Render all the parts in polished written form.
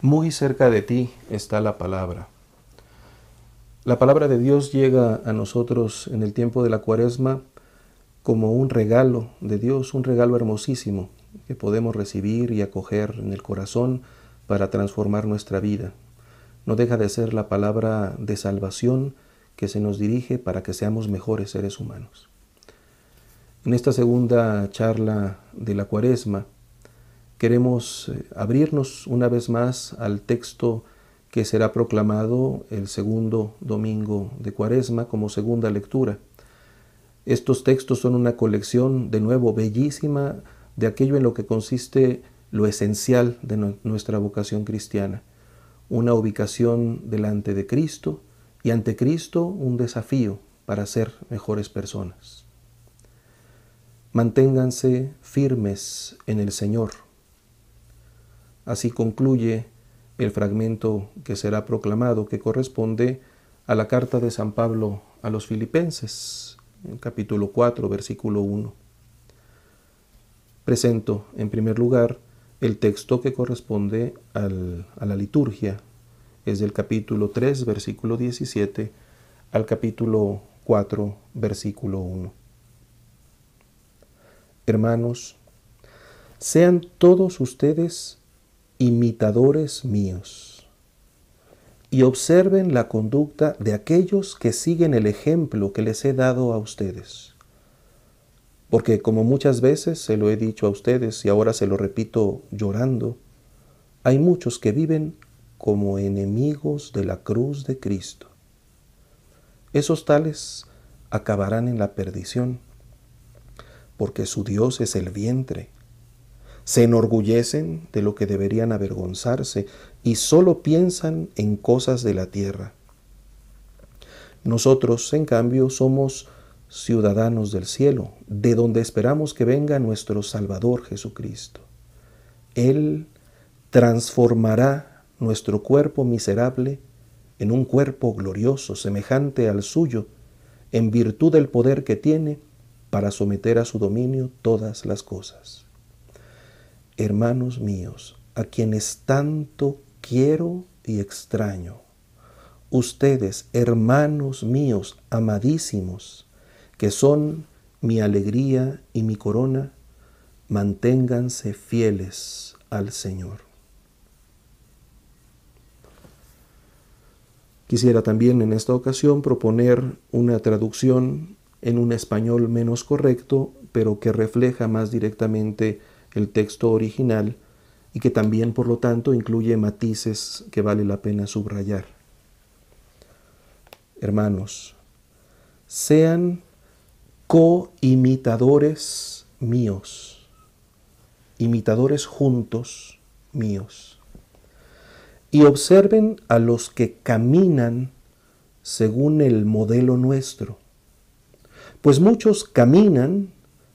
Muy cerca de ti está la palabra. La palabra de Dios llega a nosotros en el tiempo de la Cuaresma como un regalo de Dios, un regalo hermosísimo que podemos recibir y acoger en el corazón para transformar nuestra vida. No deja de ser la palabra de salvación que se nos dirige para que seamos mejores seres humanos. En esta segunda charla de la Cuaresma queremos abrirnos una vez más al texto que será proclamado el segundo domingo de Cuaresma como segunda lectura. Estos textos son una colección, de nuevo, bellísima de aquello en lo que consiste lo esencial de nuestra vocación cristiana. Una ubicación delante de Cristo y ante Cristo un desafío para ser mejores personas. Manténganse firmes en el Señor. Así concluye el fragmento que será proclamado, que corresponde a la carta de San Pablo a los Filipenses, en capítulo 4, versículo 1. Presento, en primer lugar, el texto que corresponde a la liturgia. Es del capítulo 3, versículo 17, al capítulo 4, versículo 1. Hermanos, sean todos ustedes imitadores míos, y observen la conducta de aquellos que siguen el ejemplo que les he dado a ustedes. Porque como muchas veces se lo he dicho a ustedes y ahora se lo repito llorando, hay muchos que viven como enemigos de la cruz de Cristo. Esos tales acabarán en la perdición, porque su Dios es el vientre. Se enorgullecen de lo que deberían avergonzarse y solo piensan en cosas de la tierra. Nosotros, en cambio, somos ciudadanos del cielo, de donde esperamos que venga nuestro Salvador Jesucristo. Él transformará nuestro cuerpo miserable en un cuerpo glorioso, semejante al suyo, en virtud del poder que tiene para someter a su dominio todas las cosas. Hermanos míos, a quienes tanto quiero y extraño, ustedes, hermanos míos, amadísimos, que son mi alegría y mi corona, manténganse fieles al Señor. Quisiera también en esta ocasión proponer una traducción en un español menos correcto, pero que refleja más directamente el texto original y que también, por lo tanto, incluye matices que vale la pena subrayar. Hermanos, sean coimitadores míos, imitadores juntos míos, y observen a los que caminan según el modelo nuestro. Pues muchos caminan,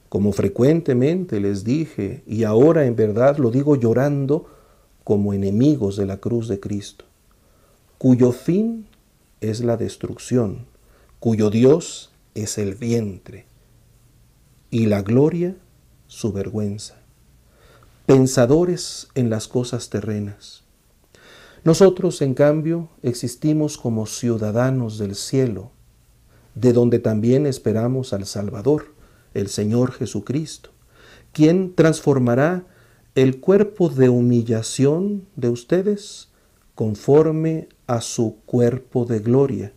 como frecuentemente les dije, y ahora en verdad lo digo llorando, como enemigos de la cruz de Cristo, cuyo fin es la destrucción, cuyo Dios es el vientre, y la gloria su vergüenza. Pensadores en las cosas terrenas. Nosotros, en cambio, existimos como ciudadanos del cielo, de donde también esperamos al Salvador, el Señor Jesucristo, quien transformará el cuerpo de humillación de ustedes conforme a su cuerpo de gloria,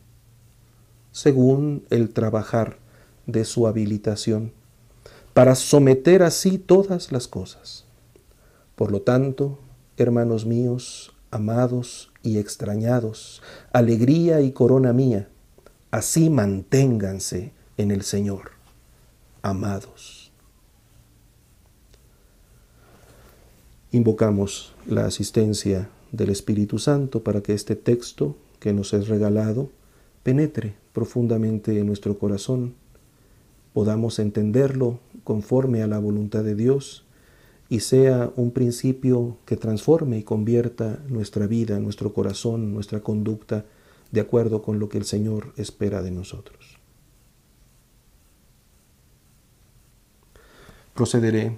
según el trabajar de su habilitación, para someter así todas las cosas. Por lo tanto, hermanos míos, amados y extrañados, alegría y corona mía, así manténganse en el Señor, amados. Invocamos la asistencia del Espíritu Santo para que este texto que nos es regalado penetre profundamente en nuestro corazón, podamos entenderlo conforme a la voluntad de Dios y sea un principio que transforme y convierta nuestra vida, nuestro corazón, nuestra conducta, de acuerdo con lo que el Señor espera de nosotros. Procederé,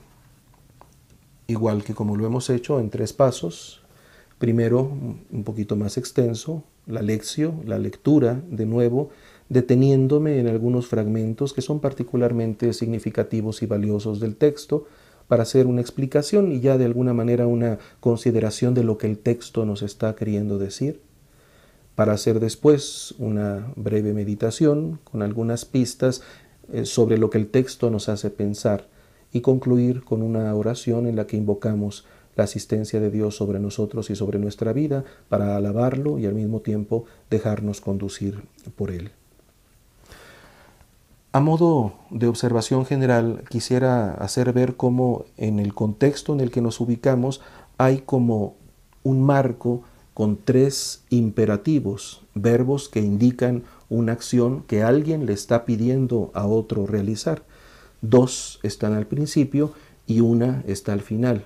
igual que como lo hemos hecho, en 3 pasos, Primero, un poquito más extenso, la lección, la lectura, de nuevo, deteniéndome en algunos fragmentos que son particularmente significativos y valiosos del texto, para hacer una explicación y ya de alguna manera una consideración de lo que el texto nos está queriendo decir, para hacer después una breve meditación con algunas pistas sobre lo que el texto nos hace pensar y concluir con una oración en la que invocamos la asistencia de Dios sobre nosotros y sobre nuestra vida para alabarlo y al mismo tiempo dejarnos conducir por Él. A modo de observación general, quisiera hacer ver cómo en el contexto en el que nos ubicamos hay como un marco con 3 imperativos, verbos que indican una acción que alguien le está pidiendo a otro realizar. 2 están al principio y 1 está al final.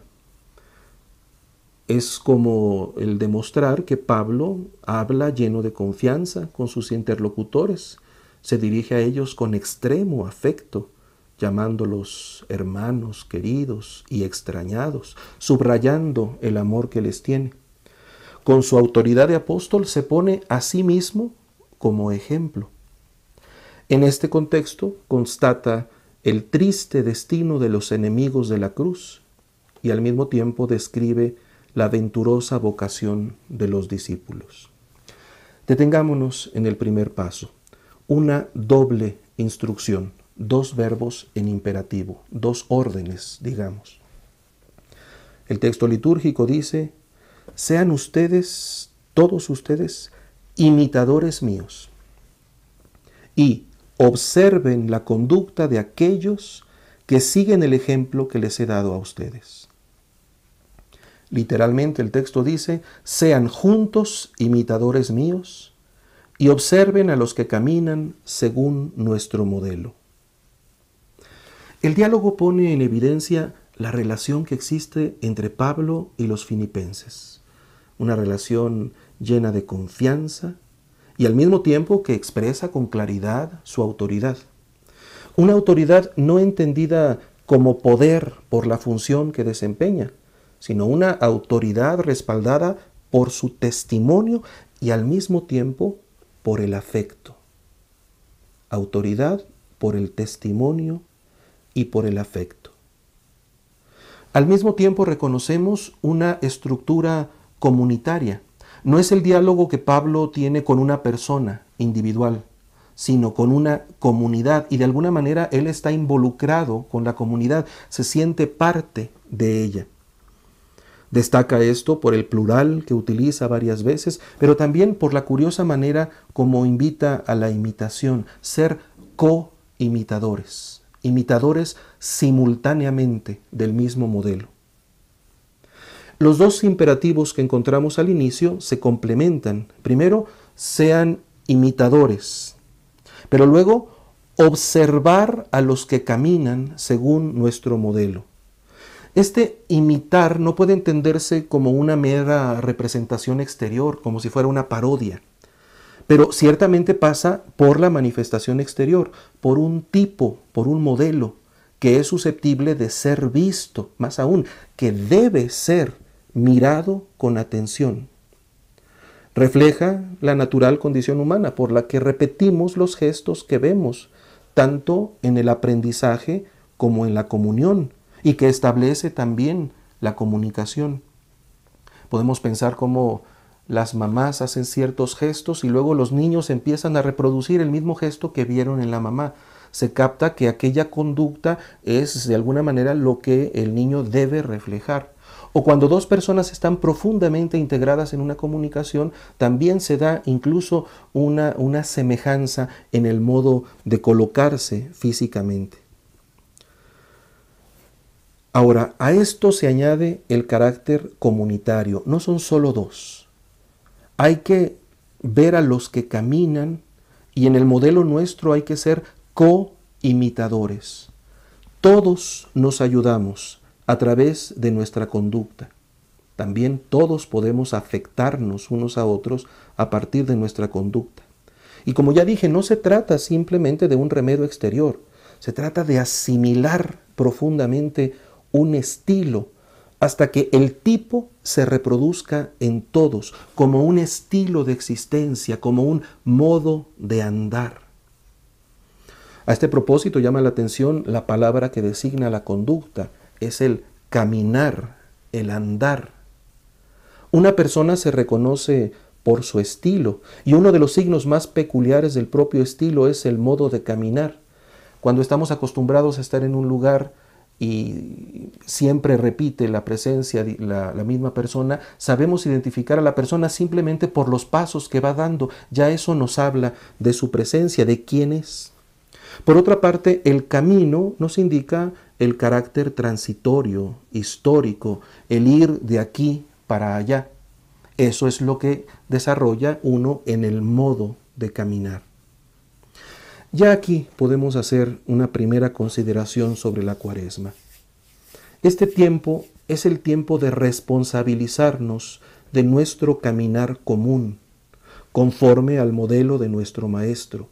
Es como el demostrar que Pablo habla lleno de confianza con sus interlocutores. Se dirige a ellos con extremo afecto, llamándolos hermanos, queridos y extrañados, subrayando el amor que les tiene. Con su autoridad de apóstol se pone a sí mismo como ejemplo. En este contexto constata el triste destino de los enemigos de la cruz y al mismo tiempo describe la venturosa vocación de los discípulos. Detengámonos en el primer paso. Una doble instrucción, 2 verbos en imperativo, 2 órdenes, digamos. El texto litúrgico dice: sean ustedes, todos ustedes, imitadores míos y observen la conducta de aquellos que siguen el ejemplo que les he dado a ustedes. Literalmente el texto dice: sean juntos imitadores míos y observen a los que caminan según nuestro modelo. El diálogo pone en evidencia la relación que existe entre Pablo y los filipenses, una relación llena de confianza y al mismo tiempo que expresa con claridad su autoridad. Una autoridad no entendida como poder por la función que desempeña, sino una autoridad respaldada por su testimonio y al mismo tiempo por el afecto. Autoridad por el testimonio y por el afecto. Al mismo tiempo reconocemos una estructura comunitaria. No es el diálogo que Pablo tiene con una persona individual, sino con una comunidad, y de alguna manera él está involucrado con la comunidad, se siente parte de ella. Destaca esto por el plural que utiliza varias veces, pero también por la curiosa manera como invita a la imitación, ser co-imitadores, imitadores simultáneamente del mismo modelo. Los 2 imperativos que encontramos al inicio se complementan. Primero, sean imitadores, pero luego observar a los que caminan según nuestro modelo. Este imitar no puede entenderse como una mera representación exterior, como si fuera una parodia, pero ciertamente pasa por la manifestación exterior, por un tipo, por un modelo que es susceptible de ser visto, más aún, que debe ser mirado con atención. Refleja la natural condición humana por la que repetimos los gestos que vemos, tanto en el aprendizaje como en la comunión, y que establece también la comunicación. Podemos pensar cómo las mamás hacen ciertos gestos y luego los niños empiezan a reproducir el mismo gesto que vieron en la mamá. Se capta que aquella conducta es de alguna manera lo que el niño debe reflejar. O cuando 2 personas están profundamente integradas en una comunicación, también se da incluso una semejanza en el modo de colocarse físicamente. Ahora, a esto se añade el carácter comunitario. No son solo 2. Hay que ver a los que caminan y en el modelo nuestro hay que ser co-imitadores. Todos nos ayudamos a través de nuestra conducta. También todos podemos afectarnos unos a otros a partir de nuestra conducta. Y como ya dije, no se trata simplemente de un remedio exterior. Se trata de asimilar profundamente un estilo hasta que el tipo se reproduzca en todos, como un estilo de existencia, como un modo de andar. A este propósito llama la atención la palabra que designa la conducta, es el caminar, el andar. Una persona se reconoce por su estilo, y uno de los signos más peculiares del propio estilo es el modo de caminar. Cuando estamos acostumbrados a estar en un lugar y siempre repite la presencia de la misma persona, sabemos identificar a la persona simplemente por los pasos que va dando. Ya eso nos habla de su presencia, de quién es. Por otra parte, el camino nos indica el carácter transitorio, histórico, el ir de aquí para allá. Eso es lo que desarrolla uno en el modo de caminar. Ya aquí podemos hacer una primera consideración sobre la Cuaresma. Este tiempo es el tiempo de responsabilizarnos de nuestro caminar común, conforme al modelo de nuestro Maestro,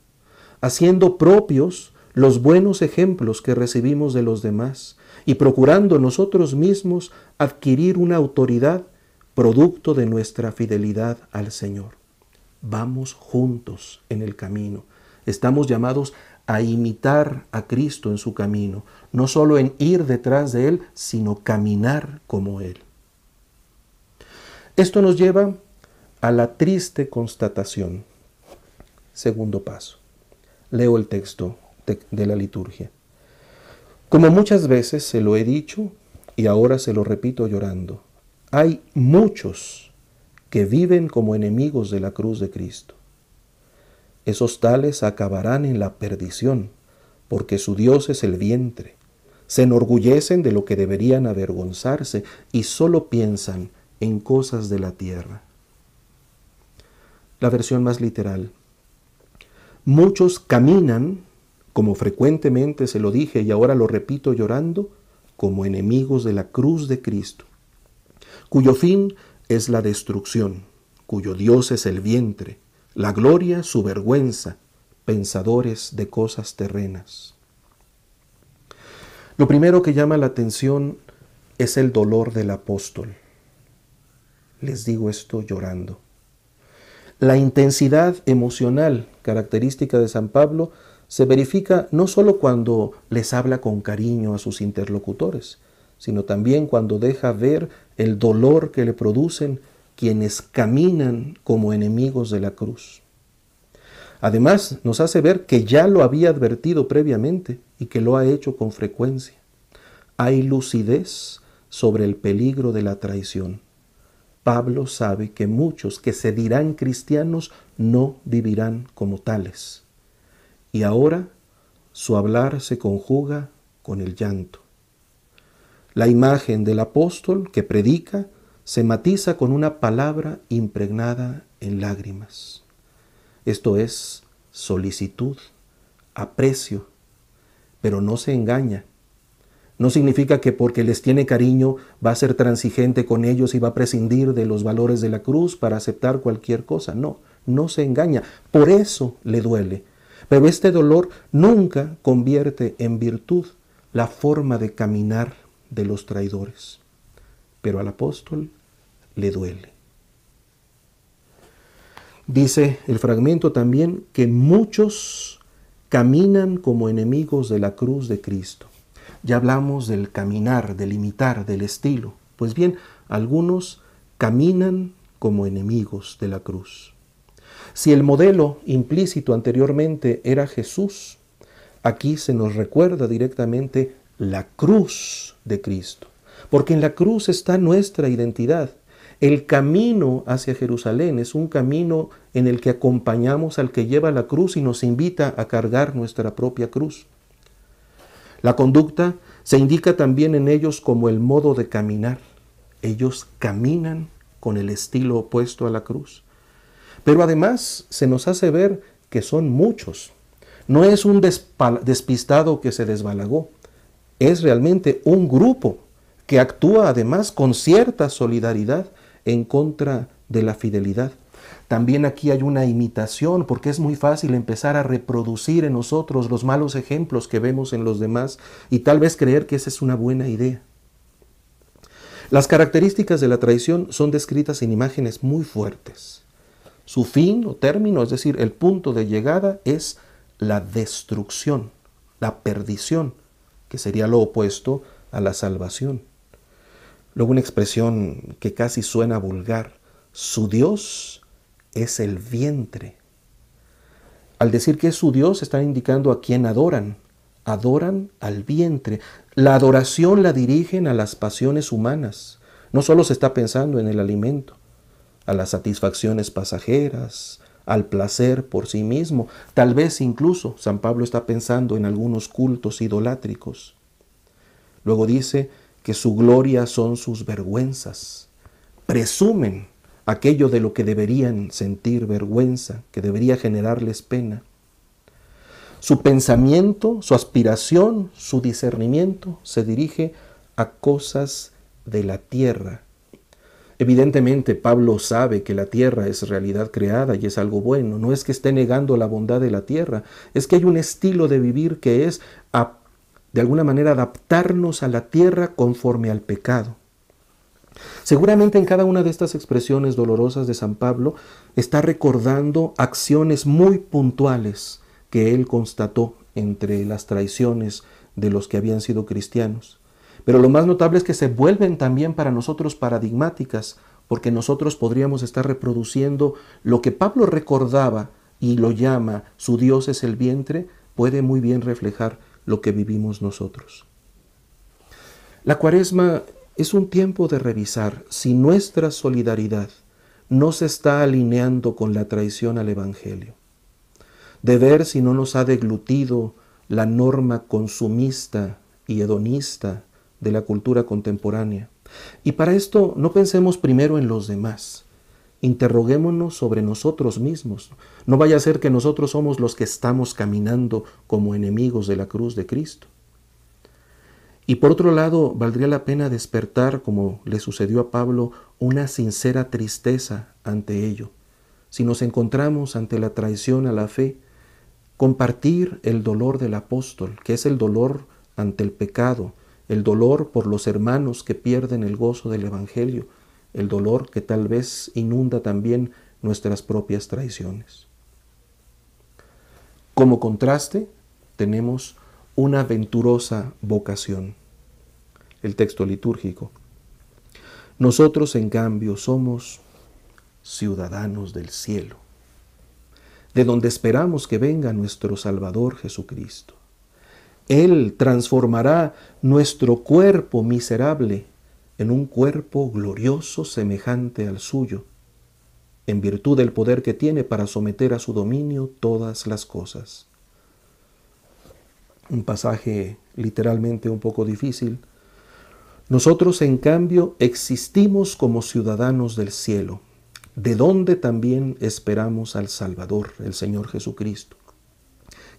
haciendo propios los buenos ejemplos que recibimos de los demás y procurando nosotros mismos adquirir una autoridad producto de nuestra fidelidad al Señor. Vamos juntos en el camino. Estamos llamados a imitar a Cristo en su camino, no solo en ir detrás de Él, sino caminar como Él. Esto nos lleva a la triste constatación. Segundo paso. Leo el texto de la liturgia. Como muchas veces se lo he dicho y ahora se lo repito llorando, hay muchos que viven como enemigos de la cruz de Cristo. Esos tales acabarán en la perdición, porque su Dios es el vientre. Se enorgullecen de lo que deberían avergonzarse y solo piensan en cosas de la tierra. La versión más literal. Muchos caminan, como frecuentemente se lo dije y ahora lo repito llorando, como enemigos de la cruz de Cristo, cuyo fin es la destrucción, cuyo Dios es el vientre, la gloria su vergüenza, pensadores de cosas terrenas. Lo primero que llama la atención es el dolor del apóstol. Les digo esto llorando. La intensidad emocional característica de San Pablo se verifica no solo cuando les habla con cariño a sus interlocutores, sino también cuando deja ver el dolor que le producen quienes caminan como enemigos de la cruz. Además, nos hace ver que ya lo había advertido previamente y que lo ha hecho con frecuencia. Hay lucidez sobre el peligro de la traición. Pablo sabe que muchos que se dirán cristianos no vivirán como tales. Y ahora su hablar se conjuga con el llanto. La imagen del apóstol que predica se matiza con una palabra impregnada en lágrimas. Esto es solicitud, aprecio, pero no se engaña. No significa que porque les tiene cariño va a ser transigente con ellos y va a prescindir de los valores de la cruz para aceptar cualquier cosa. No, no se engaña. Por eso le duele. Pero este dolor nunca convierte en virtud la forma de caminar de los traidores. Pero al apóstol le duele. Dice el fragmento también que muchos caminan como enemigos de la cruz de Cristo. Ya hablamos del caminar, del imitar, del estilo. Pues bien, algunos caminan como enemigos de la cruz. Si el modelo implícito anteriormente era Jesús, aquí se nos recuerda directamente la cruz de Cristo. Porque en la cruz está nuestra identidad. El camino hacia Jerusalén es un camino en el que acompañamos al que lleva la cruz y nos invita a cargar nuestra propia cruz. La conducta se indica también en ellos como el modo de caminar. Ellos caminan con el estilo opuesto a la cruz. Pero además se nos hace ver que son muchos. No es un despistado que se desbalagó. Es realmente un grupo que actúa además con cierta solidaridad en contra de la fidelidad. También aquí hay una imitación, porque es muy fácil empezar a reproducir en nosotros los malos ejemplos que vemos en los demás y tal vez creer que esa es una buena idea. Las características de la traición son descritas en imágenes muy fuertes. Su fin o término, es decir, el punto de llegada, es la destrucción, la perdición, que sería lo opuesto a la salvación. Luego una expresión que casi suena vulgar: su Dios es el vientre. Al decir que es su Dios, están indicando a quién adoran. Adoran al vientre. La adoración la dirigen a las pasiones humanas. No solo se está pensando en el alimento, a las satisfacciones pasajeras, al placer por sí mismo. Tal vez incluso San Pablo está pensando en algunos cultos idolátricos. Luego dice que su gloria son sus vergüenzas. Presumen aquello de lo que deberían sentir vergüenza, que debería generarles pena. Su pensamiento, su aspiración, su discernimiento se dirige a cosas de la tierra. Evidentemente, Pablo sabe que la tierra es realidad creada y es algo bueno. No es que esté negando la bondad de la tierra, es que hay un estilo de vivir que es, de alguna manera, adaptarnos a la tierra conforme al pecado. Seguramente en cada una de estas expresiones dolorosas de San Pablo está recordando acciones muy puntuales que él constató entre las traiciones de los que habían sido cristianos. Pero lo más notable es que se vuelven también para nosotros paradigmáticas, porque nosotros podríamos estar reproduciendo lo que Pablo recordaba y lo llama su Dios es el vientre, puede muy bien reflejar lo que vivimos nosotros. La Cuaresma es un tiempo de revisar si nuestra solidaridad no se está alineando con la traición al Evangelio, de ver si no nos ha deglutido la norma consumista y hedonista de la cultura contemporánea. Y para esto no pensemos primero en los demás, interroguémonos sobre nosotros mismos. No vaya a ser que nosotros somos los que estamos caminando como enemigos de la cruz de Cristo. Y por otro lado, valdría la pena despertar, como le sucedió a Pablo, una sincera tristeza ante ello. Si nos encontramos ante la traición a la fe, compartir el dolor del apóstol, que es el dolor ante el pecado, el dolor por los hermanos que pierden el gozo del Evangelio, el dolor que tal vez inunda también nuestras propias traiciones. Como contraste, tenemos una venturosa vocación. El texto litúrgico. Nosotros, en cambio, somos ciudadanos del cielo, de donde esperamos que venga nuestro Salvador Jesucristo. Él transformará nuestro cuerpo miserable en un cuerpo glorioso semejante al suyo, en virtud del poder que tiene para someter a su dominio todas las cosas. Un pasaje literalmente un poco difícil. Nosotros, en cambio, existimos como ciudadanos del cielo, de donde también esperamos al Salvador, el Señor Jesucristo,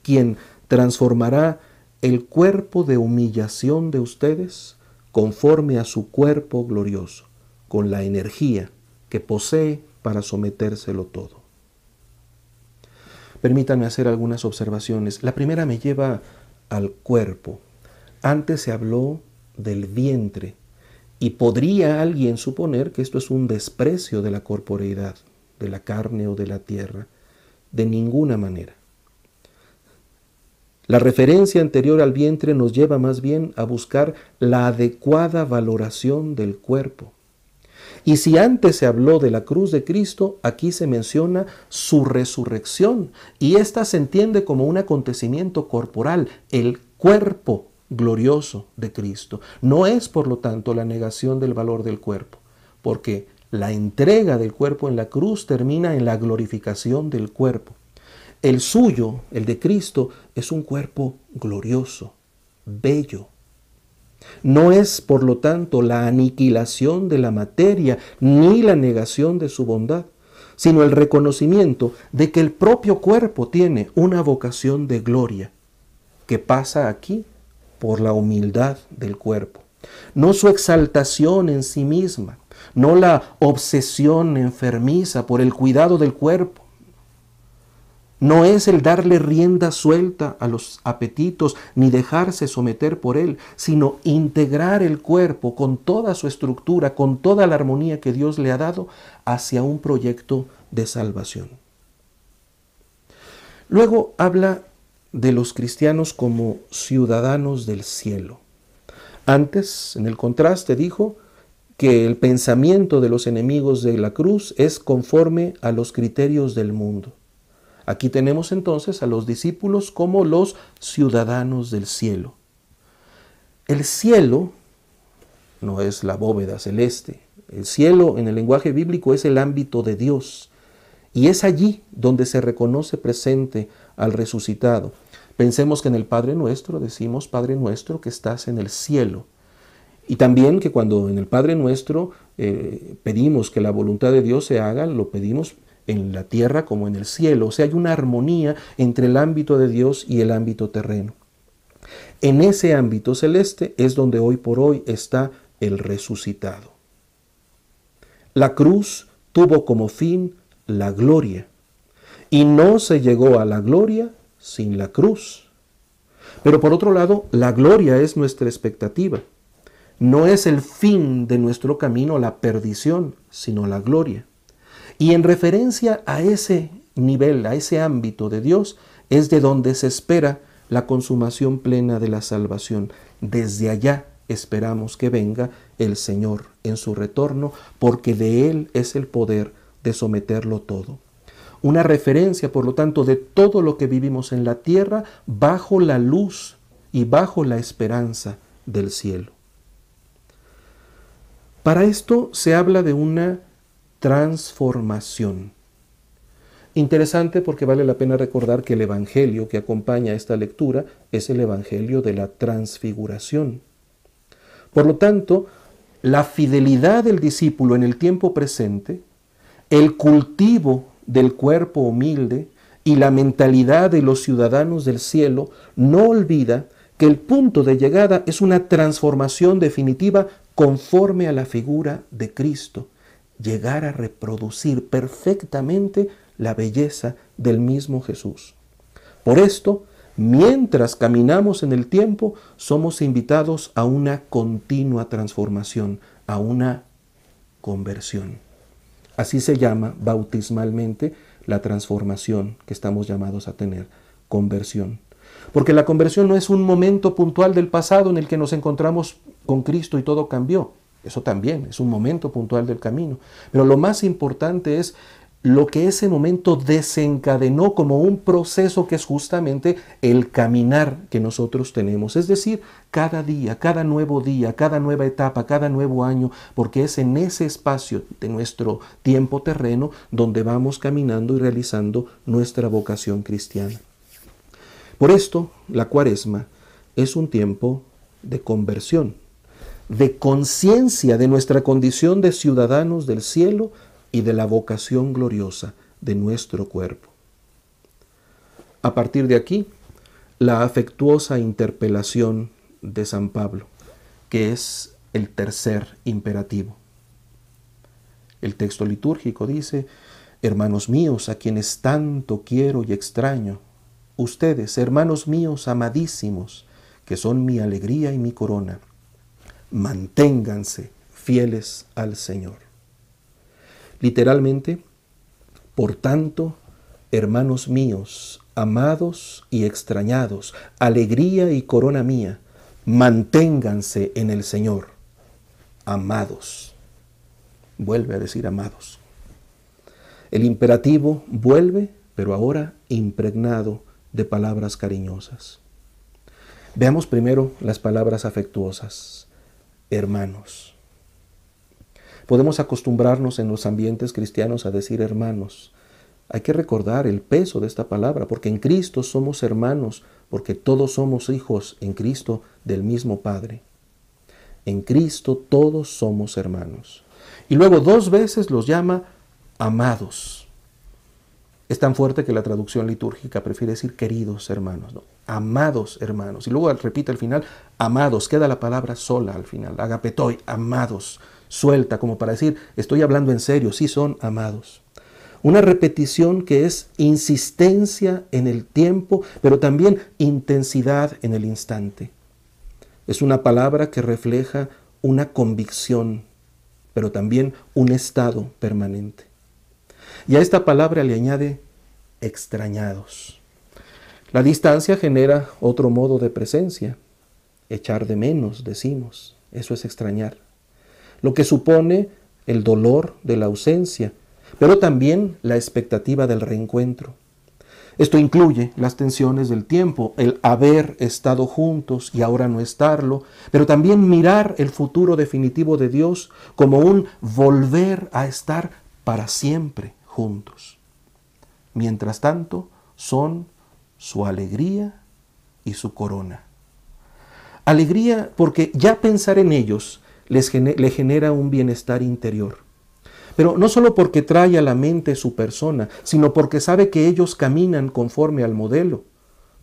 quien transformará el cuerpo de humillación de ustedes conforme a su cuerpo glorioso, con la energía que posee para sometérselo todo. Permítanme hacer algunas observaciones. La primera me lleva al cuerpo. Antes se habló del vientre, y podría alguien suponer que esto es un desprecio de la corporeidad, de la carne o de la tierra. De ninguna manera. La referencia anterior al vientre nos lleva más bien a buscar la adecuada valoración del cuerpo. Y si antes se habló de la cruz de Cristo, aquí se menciona su resurrección, y esta se entiende como un acontecimiento corporal, el cuerpo glorioso de Cristo. No es, por lo tanto, la negación del valor del cuerpo, porque la entrega del cuerpo en la cruz termina en la glorificación del cuerpo. El suyo, el de Cristo, es un cuerpo glorioso, bello. No es, por lo tanto, la aniquilación de la materia ni la negación de su bondad, sino el reconocimiento de que el propio cuerpo tiene una vocación de gloria que pasa aquí por la humildad del cuerpo. No su exaltación en sí misma, no la obsesión enfermiza por el cuidado del cuerpo. No es el darle rienda suelta a los apetitos ni dejarse someter por él, sino integrar el cuerpo con toda su estructura, con toda la armonía que Dios le ha dado hacia un proyecto de salvación. Luego habla de los cristianos como ciudadanos del cielo. Antes, en el contraste, dijo que el pensamiento de los enemigos de la cruz es conforme a los criterios del mundo. Aquí tenemos entonces a los discípulos como los ciudadanos del cielo. El cielo no es la bóveda celeste. El cielo en el lenguaje bíblico es el ámbito de Dios. Y es allí donde se reconoce presente al resucitado. Pensemos que en el Padre Nuestro decimos, Padre Nuestro que estás en el cielo. Y también que cuando en el Padre Nuestro pedimos que la voluntad de Dios se haga, lo pedimos en la tierra como en el cielo. O sea, hay una armonía entre el ámbito de Dios y el ámbito terreno. En ese ámbito celeste es donde hoy por hoy está el resucitado. La cruz tuvo como fin la gloria, y no se llegó a la gloria sin la cruz. Pero por otro lado, la gloria es nuestra expectativa. No es el fin de nuestro camino la perdición, sino la gloria. Y en referencia a ese nivel, a ese ámbito de Dios, es de donde se espera la consumación plena de la salvación. Desde allá esperamos que venga el Señor en su retorno, porque de Él es el poder de someterlo todo. Una referencia, por lo tanto, de todo lo que vivimos en la tierra bajo la luz y bajo la esperanza del cielo. Para esto se habla de una transformación. Interesante porque vale la pena recordar que el evangelio que acompaña esta lectura es el evangelio de la transfiguración. Por lo tanto, la fidelidad del discípulo en el tiempo presente, el cultivo del cuerpo humilde y la mentalidad de los ciudadanos del cielo no olvida que el punto de llegada es una transformación definitiva conforme a la figura de Cristo, llegar a reproducir perfectamente la belleza del mismo Jesús. Por esto, mientras caminamos en el tiempo, somos invitados a una continua transformación, a una conversión. Así se llama bautismalmente la transformación que estamos llamados a tener, conversión. Porque la conversión no es un momento puntual del pasado en el que nos encontramos con Cristo y todo cambió. Eso también es un momento puntual del camino. Pero lo más importante es lo que ese momento desencadenó como un proceso que es justamente el caminar que nosotros tenemos. Es decir, cada día, cada nueva etapa, cada nuevo año, porque es en ese espacio de nuestro tiempo terreno donde vamos caminando y realizando nuestra vocación cristiana. Por esto, la Cuaresma es un tiempo de conversión, de conciencia de nuestra condición de ciudadanos del cielo y de la vocación gloriosa de nuestro cuerpo. A partir de aquí, la afectuosa interpelación de San Pablo, que es el tercer imperativo. El texto litúrgico dice: hermanos míos, a quienes tanto quiero y extraño, ustedes, hermanos míos amadísimos, que son mi alegría y mi corona, manténganse fieles al Señor. Literalmente, por tanto, hermanos míos, amados y extrañados, alegría y corona mía, manténganse en el Señor, amados. Vuelve a decir amados. El imperativo vuelve, pero ahora impregnado de palabras cariñosas. Veamos primero las palabras afectuosas. Hermanos. Podemos acostumbrarnos en los ambientes cristianos a decir hermanos. Hay que recordar el peso de esta palabra, porque en Cristo somos hermanos, porque todos somos hijos en Cristo del mismo Padre. En Cristo todos somos hermanos. Y luego 2 veces los llama amados. Es tan fuerte que la traducción litúrgica prefiere decir queridos hermanos, ¿no? Amados hermanos. Y luego repite al final, amados. Queda la palabra sola al final, agapetoi, amados. Suelta, como para decir, estoy hablando en serio, sí son amados. Una repetición que es insistencia en el tiempo, pero también intensidad en el instante. Es una palabra que refleja una convicción, pero también un estado permanente. Y a esta palabra le añade extrañados. La distancia genera otro modo de presencia. Echar de menos, decimos. Eso es extrañar. Lo que supone el dolor de la ausencia, pero también la expectativa del reencuentro. Esto incluye las tensiones del tiempo, el haber estado juntos y ahora no estarlo, pero también mirar el futuro definitivo de Dios como un volver a estar para siempre juntos. Mientras tanto, son su alegría y su corona. Alegría porque ya pensar en ellos le genera un bienestar interior. Pero no solo porque trae a la mente su persona, sino porque sabe que ellos caminan conforme al modelo,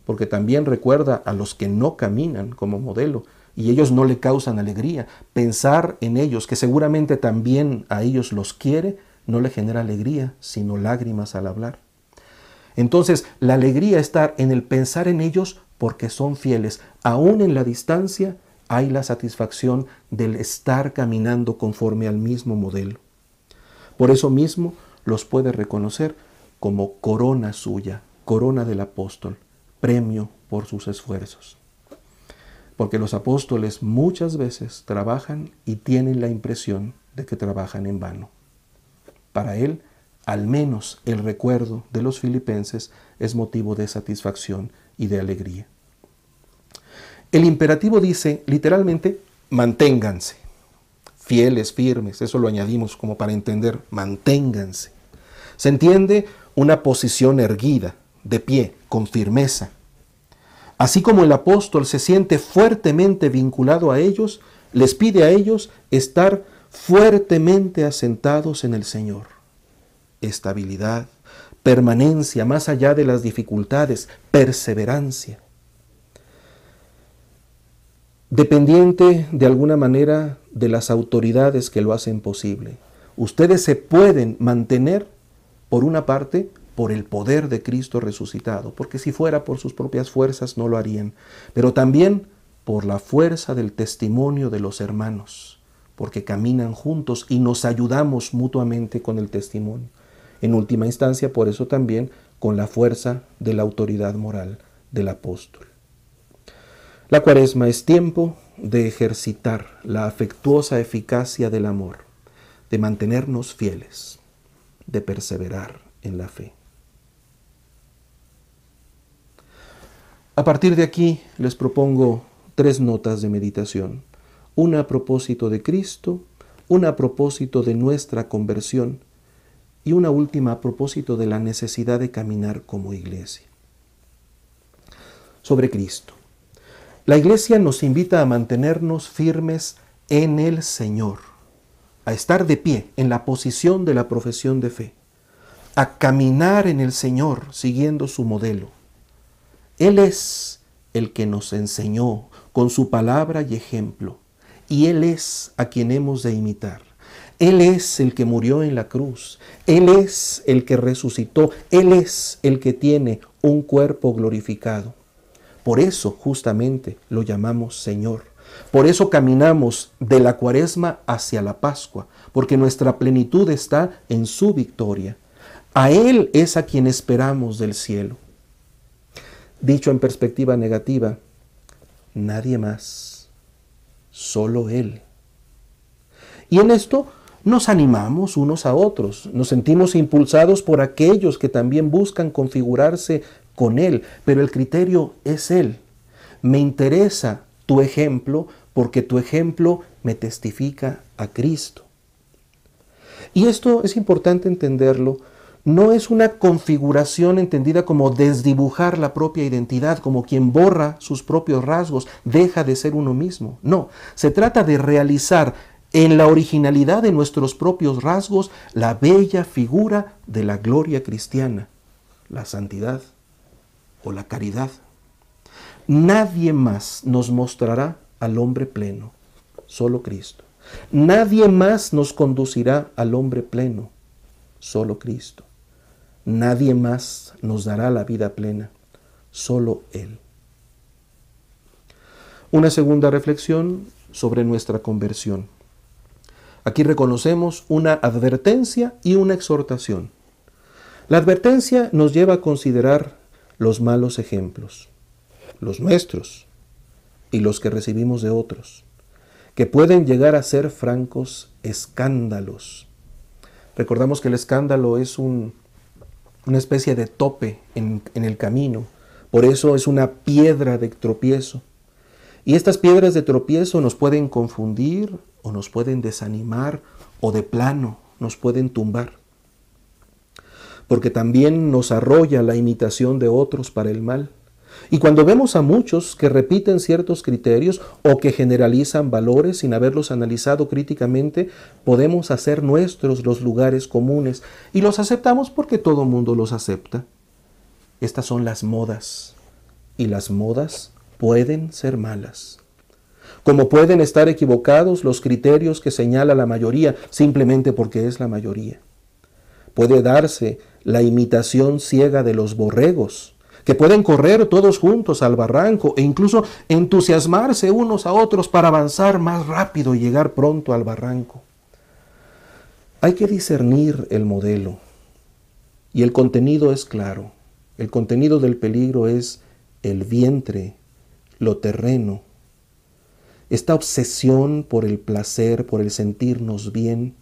porque también recuerda a los que no caminan como modelo y ellos no le causan alegría. Pensar en ellos, que seguramente también a ellos los quiere, no le genera alegría, sino lágrimas al hablar. Entonces, la alegría está en el pensar en ellos porque son fieles. Aún en la distancia hay la satisfacción del estar caminando conforme al mismo modelo. Por eso mismo los puede reconocer como corona suya, corona del apóstol, premio por sus esfuerzos. Porque los apóstoles muchas veces trabajan y tienen la impresión de que trabajan en vano. Para él, al menos el recuerdo de los filipenses es motivo de satisfacción y de alegría. El imperativo dice literalmente, manténganse. Fieles, firmes, eso lo añadimos como para entender, manténganse. Se entiende una posición erguida, de pie, con firmeza. Así como el apóstol se siente fuertemente vinculado a ellos, les pide a ellos estar fuertemente asentados en el Señor. Estabilidad, permanencia más allá de las dificultades, perseverancia. Dependiente de alguna manera de las autoridades que lo hacen posible. Ustedes se pueden mantener, por una parte, por el poder de Cristo resucitado, porque si fuera por sus propias fuerzas no lo harían, pero también por la fuerza del testimonio de los hermanos, porque caminan juntos y nos ayudamos mutuamente con el testimonio. En última instancia, por eso también con la fuerza de la autoridad moral del apóstol. La Cuaresma es tiempo de ejercitar la afectuosa eficacia del amor, de mantenernos fieles, de perseverar en la fe. A partir de aquí les propongo 3 notas de meditación. Una a propósito de Cristo, una a propósito de nuestra conversión y una última a propósito de la necesidad de caminar como iglesia. Sobre Cristo. La Iglesia nos invita a mantenernos firmes en el Señor, a estar de pie en la posición de la profesión de fe, a caminar en el Señor siguiendo su modelo. Él es el que nos enseñó con su palabra y ejemplo, y Él es a quien hemos de imitar. Él es el que murió en la cruz, Él es el que resucitó, Él es el que tiene un cuerpo glorificado. Por eso justamente lo llamamos Señor. Por eso caminamos de la Cuaresma hacia la Pascua, porque nuestra plenitud está en su victoria. A Él es a quien esperamos del cielo. Dicho en perspectiva negativa, nadie más, solo Él. Y en esto nos animamos unos a otros, nos sentimos impulsados por aquellos que también buscan configurarse con Él, pero el criterio es Él. Me interesa tu ejemplo porque tu ejemplo me testifica a Cristo. Y esto es importante entenderlo. No es una configuración entendida como desdibujar la propia identidad, como quien borra sus propios rasgos, deja de ser uno mismo. No, se trata de realizar en la originalidad de nuestros propios rasgos la bella figura de la gloria cristiana, la santidad o la caridad. Nadie más nos mostrará al hombre pleno, solo Cristo. Nadie más nos conducirá al hombre pleno, solo Cristo. Nadie más nos dará la vida plena, solo Él. Una segunda reflexión sobre nuestra conversión. Aquí reconocemos una advertencia y una exhortación. La advertencia nos lleva a considerar los malos ejemplos, los nuestros y los que recibimos de otros, que pueden llegar a ser francos escándalos. Recordamos que el escándalo es una especie de tope en el camino, por eso es una piedra de tropiezo. Y estas piedras de tropiezo nos pueden confundir o nos pueden desanimar o de plano nos pueden tumbar. Porque también nos arrolla la imitación de otros para el mal. Y cuando vemos a muchos que repiten ciertos criterios o que generalizan valores sin haberlos analizado críticamente, podemos hacer nuestros los lugares comunes y los aceptamos porque todo el mundo los acepta. Estas son las modas y las modas pueden ser malas. Como pueden estar equivocados los criterios que señala la mayoría simplemente porque es la mayoría. Puede darse la imitación ciega de los borregos, que pueden correr todos juntos al barranco e incluso entusiasmarse unos a otros para avanzar más rápido y llegar pronto al barranco. Hay que discernir el modelo y el contenido es claro. El contenido del peligro es el vientre, lo terreno. Esta obsesión por el placer, por el sentirnos bien,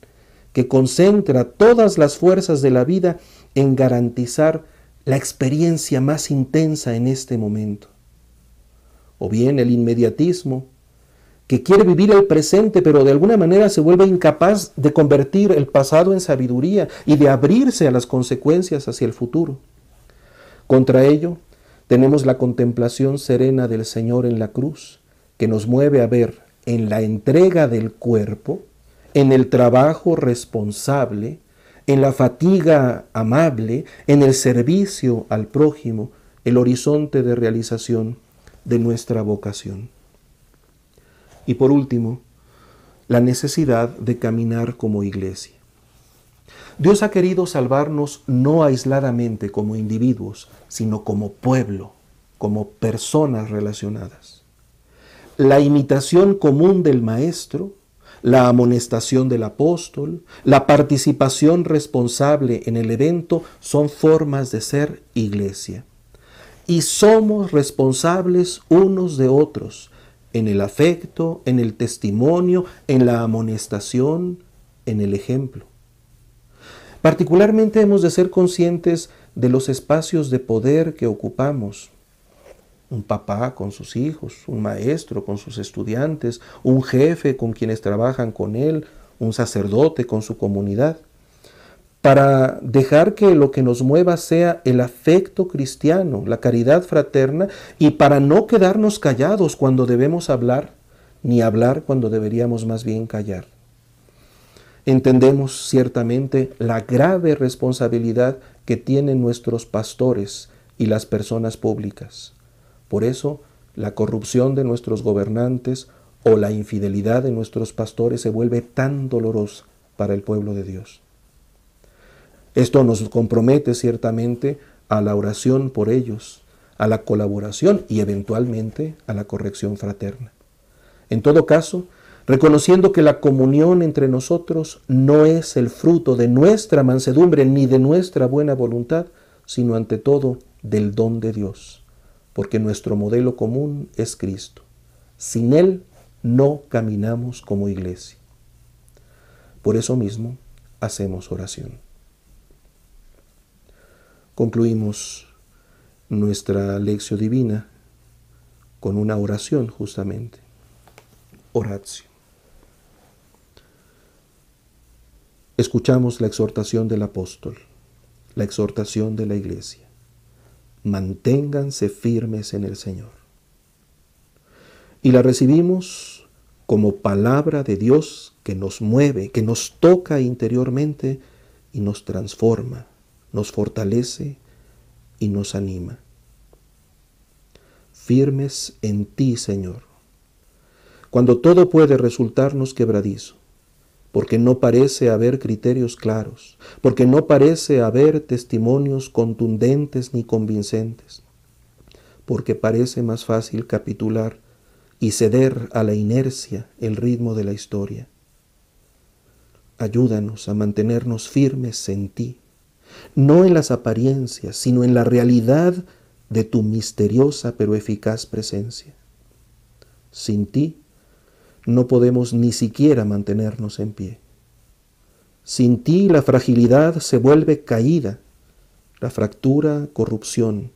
que concentra todas las fuerzas de la vida en garantizar la experiencia más intensa en este momento. O bien el inmediatismo, que quiere vivir el presente, pero de alguna manera se vuelve incapaz de convertir el pasado en sabiduría y de abrirse a las consecuencias hacia el futuro. Contra ello, tenemos la contemplación serena del Señor en la cruz, que nos mueve a ver en la entrega del cuerpo, en el trabajo responsable, en la fatiga amable, en el servicio al prójimo, el horizonte de realización de nuestra vocación. Y por último, la necesidad de caminar como iglesia. Dios ha querido salvarnos no aisladamente como individuos, sino como pueblo, como personas relacionadas. La imitación común del Maestro, la amonestación del apóstol, la participación responsable en el evento son formas de ser iglesia. Y somos responsables unos de otros en el afecto, en el testimonio, en la amonestación, en el ejemplo. Particularmente hemos de ser conscientes de los espacios de poder que ocupamos. Un papá con sus hijos, un maestro con sus estudiantes, un jefe con quienes trabajan con él, un sacerdote con su comunidad, para dejar que lo que nos mueva sea el afecto cristiano, la caridad fraterna, y para no quedarnos callados cuando debemos hablar, ni hablar cuando deberíamos más bien callar. Entendemos ciertamente la grave responsabilidad que tienen nuestros pastores y las personas públicas. Por eso, la corrupción de nuestros gobernantes o la infidelidad de nuestros pastores se vuelve tan dolorosa para el pueblo de Dios. Esto nos compromete ciertamente a la oración por ellos, a la colaboración y eventualmente a la corrección fraterna. En todo caso, reconociendo que la comunión entre nosotros no es el fruto de nuestra mansedumbre ni de nuestra buena voluntad, sino ante todo del don de Dios. Porque nuestro modelo común es Cristo. Sin Él no caminamos como iglesia. Por eso mismo hacemos oración. Concluimos nuestra lección divina con una oración justamente. Oratio. Escuchamos la exhortación del apóstol, la exhortación de la iglesia. Manténganse firmes en el Señor. Y la recibimos como palabra de Dios que nos mueve, que nos toca interiormente y nos transforma, nos fortalece y nos anima. Firmes en ti, Señor, cuando todo puede resultarnos quebradizo, porque no parece haber criterios claros, porque no parece haber testimonios contundentes ni convincentes, porque parece más fácil capitular y ceder a la inercia el ritmo de la historia. Ayúdanos a mantenernos firmes en ti, no en las apariencias, sino en la realidad de tu misteriosa pero eficaz presencia. Sin ti no podemos ni siquiera mantenernos en pie. Sin ti la fragilidad se vuelve caída, la fractura corrupción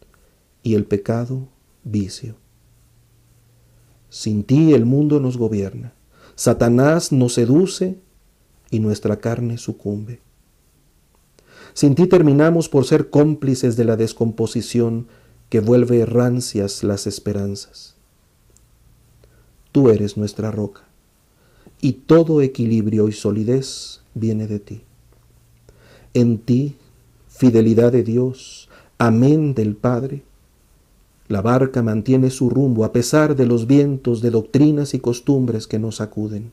y el pecado vicio. Sin ti el mundo nos gobierna, Satanás nos seduce y nuestra carne sucumbe. Sin ti terminamos por ser cómplices de la descomposición que vuelve rancias las esperanzas. Tú eres nuestra roca, y todo equilibrio y solidez viene de ti. En ti, fidelidad de Dios, amén del Padre, la barca mantiene su rumbo a pesar de los vientos de doctrinas y costumbres que nos sacuden.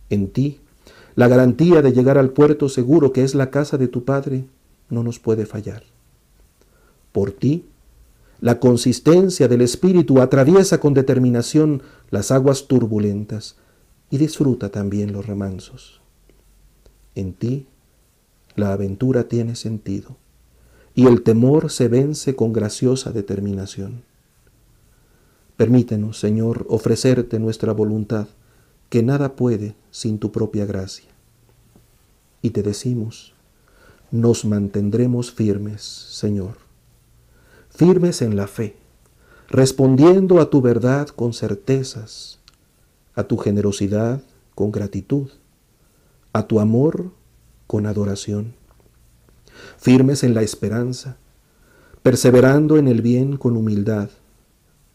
En ti, la garantía de llegar al puerto seguro que es la casa de tu Padre no nos puede fallar. Por ti, la consistencia del Espíritu atraviesa con determinación las aguas turbulentas y disfruta también los remansos. En ti, la aventura tiene sentido y el temor se vence con graciosa determinación. Permítenos, Señor, ofrecerte nuestra voluntad, que nada puede sin tu propia gracia. Y te decimos, nos mantendremos firmes, Señor, firmes en la fe, respondiendo a tu verdad con certezas, a tu generosidad con gratitud, a tu amor con adoración, firmes en la esperanza, perseverando en el bien con humildad,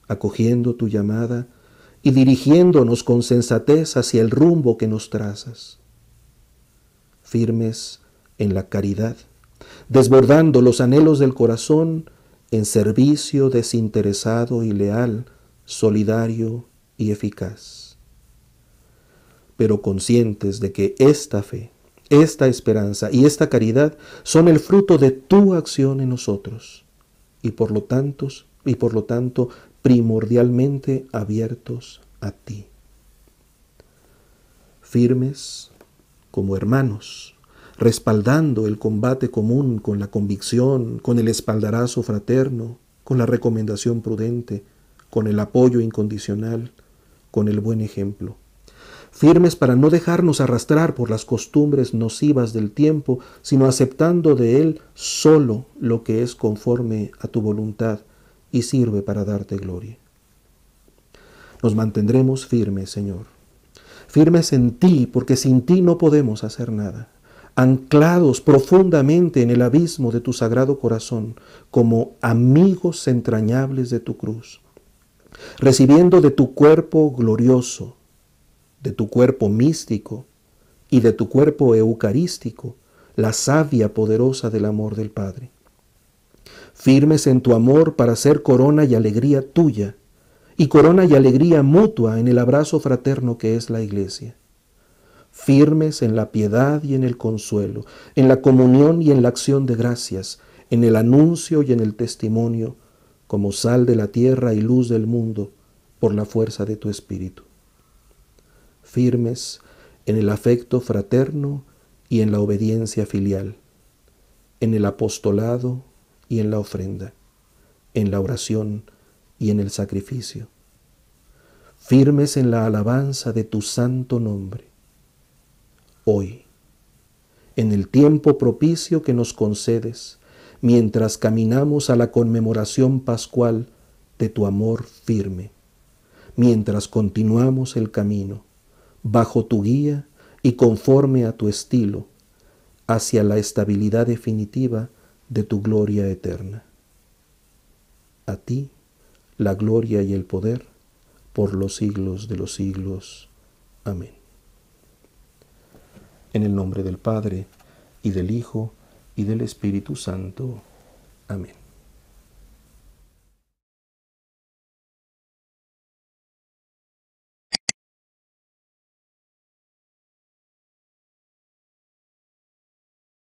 acogiendo tu llamada y dirigiéndonos con sensatez hacia el rumbo que nos trazas, firmes en la caridad, desbordando los anhelos del corazón en servicio desinteresado y leal, solidario y eficaz. Pero conscientes de que esta fe, esta esperanza y esta caridad son el fruto de tu acción en nosotros y por lo tanto primordialmente abiertos a ti. Firmes como hermanos, respaldando el combate común con la convicción, con el espaldarazo fraterno, con la recomendación prudente, con el apoyo incondicional, con el buen ejemplo. Firmes para no dejarnos arrastrar por las costumbres nocivas del tiempo, sino aceptando de él solo lo que es conforme a tu voluntad y sirve para darte gloria. Nos mantendremos firmes, Señor, firmes en ti, porque sin ti no podemos hacer nada, anclados profundamente en el abismo de tu sagrado corazón, como amigos entrañables de tu cruz, recibiendo de tu cuerpo glorioso, de tu cuerpo místico y de tu cuerpo eucarístico, la savia poderosa del amor del Padre. Firmes en tu amor para ser corona y alegría tuya, y corona y alegría mutua en el abrazo fraterno que es la Iglesia. Firmes en la piedad y en el consuelo, en la comunión y en la acción de gracias, en el anuncio y en el testimonio, como sal de la tierra y luz del mundo, por la fuerza de tu Espíritu. Firmes en el afecto fraterno y en la obediencia filial, en el apostolado y en la ofrenda, en la oración y en el sacrificio. Firmes en la alabanza de tu santo nombre. Hoy, en el tiempo propicio que nos concedes, mientras caminamos a la conmemoración pascual de tu amor firme, mientras continuamos el camino, bajo tu guía y conforme a tu estilo, hacia la estabilidad definitiva de tu gloria eterna. A ti, la gloria y el poder, por los siglos de los siglos. Amén. En el nombre del Padre, y del Hijo, y del Espíritu Santo. Amén.